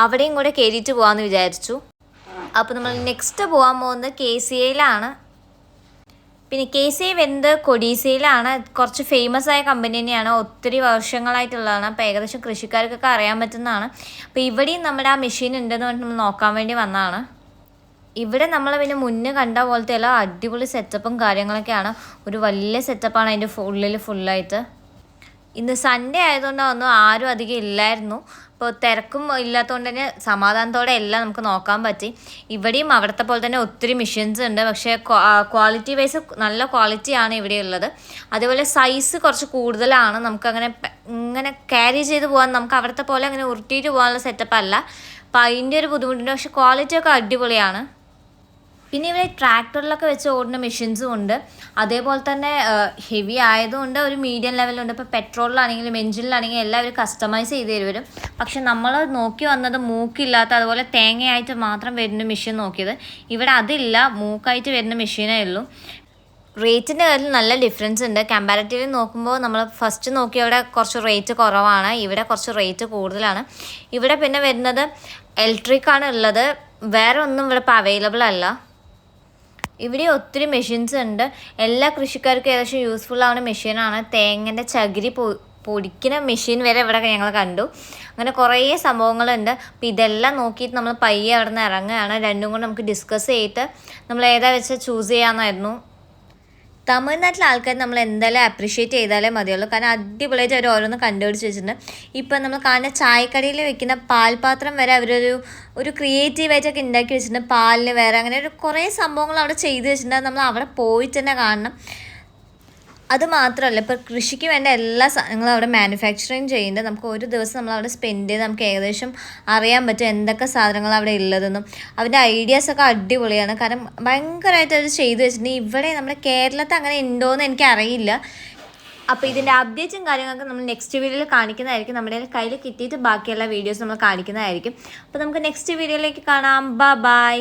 അവിടെയും കൂടെ കയറിയിട്ട് പോകാമെന്ന് വിചാരിച്ചു. അപ്പോൾ നമ്മൾ നെക്സ്റ്റ് പോകാൻ പോകുന്നത് KCAയിലാണ്. പിന്നെ KCA വരുന്നത് കൊഡീസയിലാണ്. കുറച്ച് ഫേമസ് ആയ കമ്പനി തന്നെയാണ്, ഒത്തിരി വർഷങ്ങളായിട്ടുള്ളതാണ്. അപ്പോൾ ഏകദേശം കൃഷിക്കാർക്കൊക്കെ അറിയാൻ പറ്റുന്നതാണ്. അപ്പോൾ ഇവിടെയും നമ്മുടെ ആ മെഷീൻ ഉണ്ടെന്ന് പറഞ്ഞിട്ട് നമ്മൾ നോക്കാൻ വേണ്ടി വന്നതാണ്. ഇവിടെ നമ്മൾ പിന്നെ മുന്നേ കണ്ട പോലത്തെ എല്ലാം അടിപൊളി സെറ്റപ്പും കാര്യങ്ങളൊക്കെയാണ്. ഒരു വലിയ സെറ്റപ്പാണ് അതിൻ്റെ ഉള്ളിൽ ഫുള്ളായിട്ട്. ഇന്ന് സൺഡേ ആയതുകൊണ്ടൊന്നും ആരും അധികം ഇല്ലായിരുന്നു. അപ്പോൾ തിരക്കും ഇല്ലാത്തതുകൊണ്ട് തന്നെ സമാധാനത്തോടെ എല്ലാം നമുക്ക് നോക്കാൻ പറ്റി. ഇവിടെയും അവിടുത്തെ പോലെ തന്നെ ഒത്തിരി മെഷീൻസ് ഉണ്ട്. പക്ഷേ ക്വാളിറ്റി വൈസ് നല്ല ക്വാളിറ്റിയാണ് ഇവിടെ ഉള്ളത്. അതേപോലെ സൈസ് കുറച്ച് കൂടുതലാണ്. നമുക്കങ്ങനെ ഇങ്ങനെ ക്യാരി ചെയ്ത് പോകാൻ നമുക്ക് അവിടുത്തെ പോലെ അങ്ങനെ ഉരുട്ടിയിട്ട് പോകാനുള്ള സെറ്റപ്പ് അല്ല. അപ്പോൾ അതിൻ്റെ ഒരു ബുദ്ധിമുട്ടുണ്ട്. പക്ഷേ ക്വാളിറ്റിയൊക്കെ അടിപൊളിയാണ്. പിന്നെ ഇവിടെ ട്രാക്ടറിലൊക്കെ വെച്ച് ഓടുന്ന മെഷീൻസും ഉണ്ട്. അതേപോലെ തന്നെ ഹെവി ആയതുകൊണ്ട് ഒരു മീഡിയം ലെവലുണ്ട്. ഇപ്പോൾ പെട്രോളിലാണെങ്കിലും എഞ്ചിനിലാണെങ്കിലും എല്ലാവരും കസ്റ്റമൈസ് ചെയ്ത് തരും. പക്ഷെ നമ്മൾ നോക്കി വന്നത് മൂക്കില്ലാത്ത അതുപോലെ തേങ്ങയായിട്ട് മാത്രം വരുന്ന മെഷീൻ നോക്കിയത്. ഇവിടെ അതില്ല, മൂക്കായിട്ട് വരുന്ന മെഷീനേ ഉള്ളൂ. റേറ്റിൻ്റെ കാര്യത്തിൽ നല്ല ഡിഫറൻസ് ഉണ്ട്. കമ്പാരിറ്റീവ്ലി നോക്കുമ്പോൾ നമ്മൾ ഫസ്റ്റ് നോക്കി അവിടെ കുറച്ച് റേറ്റ് കുറവാണ്, ഇവിടെ കുറച്ച് റേറ്റ് കൂടുതലാണ്. ഇവിടെ പിന്നെ വരുന്നത് ഇലക്ട്രിക്കാണ് ഉള്ളത്, വേറെ ഒന്നും ഇവിടെ ഇപ്പോൾ അവൈലബിൾ അല്ല. ഇവിടെ ഒത്തിരി മെഷീൻസ് ഉണ്ട്. എല്ലാ കൃഷിക്കാർക്കും ഏകദേശം യൂസ്ഫുൾ ആവുന്ന മെഷീനാണ്. തേങ്ങൻ്റെ ചകിരി പൊടിക്കുന്ന മെഷീൻ വരെ ഇവിടെ ഞങ്ങൾ കണ്ടു. അങ്ങനെ കുറേ സംഭവങ്ങളുണ്ട്. അപ്പോൾ ഇതെല്ലാം നോക്കിയിട്ട് നമ്മൾ പയ്യെ അവിടെ നിന്ന് ഇറങ്ങുകയാണ്. രണ്ടും കൂടെ നമുക്ക് ഡിസ്കസ് ചെയ്തിട്ട് നമ്മൾ ഏതാ വെച്ചാൽ ചൂസ് ചെയ്യാമെന്നായിരുന്നു. തമിഴ്നാട്ടിലെ ആൾക്കാർ നമ്മൾ എന്തായാലും അപ്രീഷിയേറ്റ് ചെയ്താലേ മതിയുള്ളൂ. കാരണം അടിപൊളിയായിട്ട് അവർ ഓരോന്ന് കണ്ടുപിടിച്ച് വെച്ചിട്ടുണ്ട്. ഇപ്പം നമ്മൾ കാണുന്ന ചായക്കടയിൽ വെക്കുന്ന പാൽപാത്രം വരെ അവരൊരു ക്രിയേറ്റീവായിട്ടൊക്കെ ഉണ്ടാക്കി വെച്ചിട്ടുണ്ട്. പാലിന് വേറെ അങ്ങനെ കുറേ സംഭവങ്ങൾ അവിടെ ചെയ്ത് വെച്ചിട്ടുണ്ട്. നമ്മൾ അവിടെ പോയിട്ട് തന്നെ കാണണം. അത് മാത്രമല്ല, ഇപ്പോൾ കൃഷിക്ക് വേണ്ട എല്ലാ സാധനങ്ങളും അവിടെ മാനുഫാക്ചറിങ് ചെയ്യുന്നുണ്ട്. നമുക്ക് ഒരു ദിവസം നമ്മൾ അവിടെ സ്പെൻഡ് ചെയ്ത് നമുക്ക് ഏകദേശം അറിയാൻ പറ്റും എന്തൊക്കെ സാധനങ്ങൾ അവിടെ ഉള്ളതെന്നും. അവരുടെ ഐഡിയാസൊക്കെ അടിപൊളിയാണ്. കാരണം ഭയങ്കരമായിട്ട് അവർ ചെയ്തു വെച്ചിട്ടുണ്ട്. ഇവിടെ നമ്മുടെ കേരളത്തിൽ അങ്ങനെ ഉണ്ടോയെന്ന് എനിക്കറിയില്ല. അപ്പോൾ ഇതിൻ്റെ അപ്ഡേറ്റ്സും കാര്യങ്ങളൊക്കെ നമ്മൾ നെക്സ്റ്റ് വീഡിയോയിൽ കാണിക്കുന്നതായിരിക്കും. നമ്മുടെ കയ്യിൽ കിട്ടിയിട്ട് ബാക്കിയുള്ള വീഡിയോസ് നമ്മൾ കാണിക്കുന്നതായിരിക്കും. അപ്പോൾ നമുക്ക് നെക്സ്റ്റ് വീഡിയോയിലേക്ക് കാണാം. ബൈ.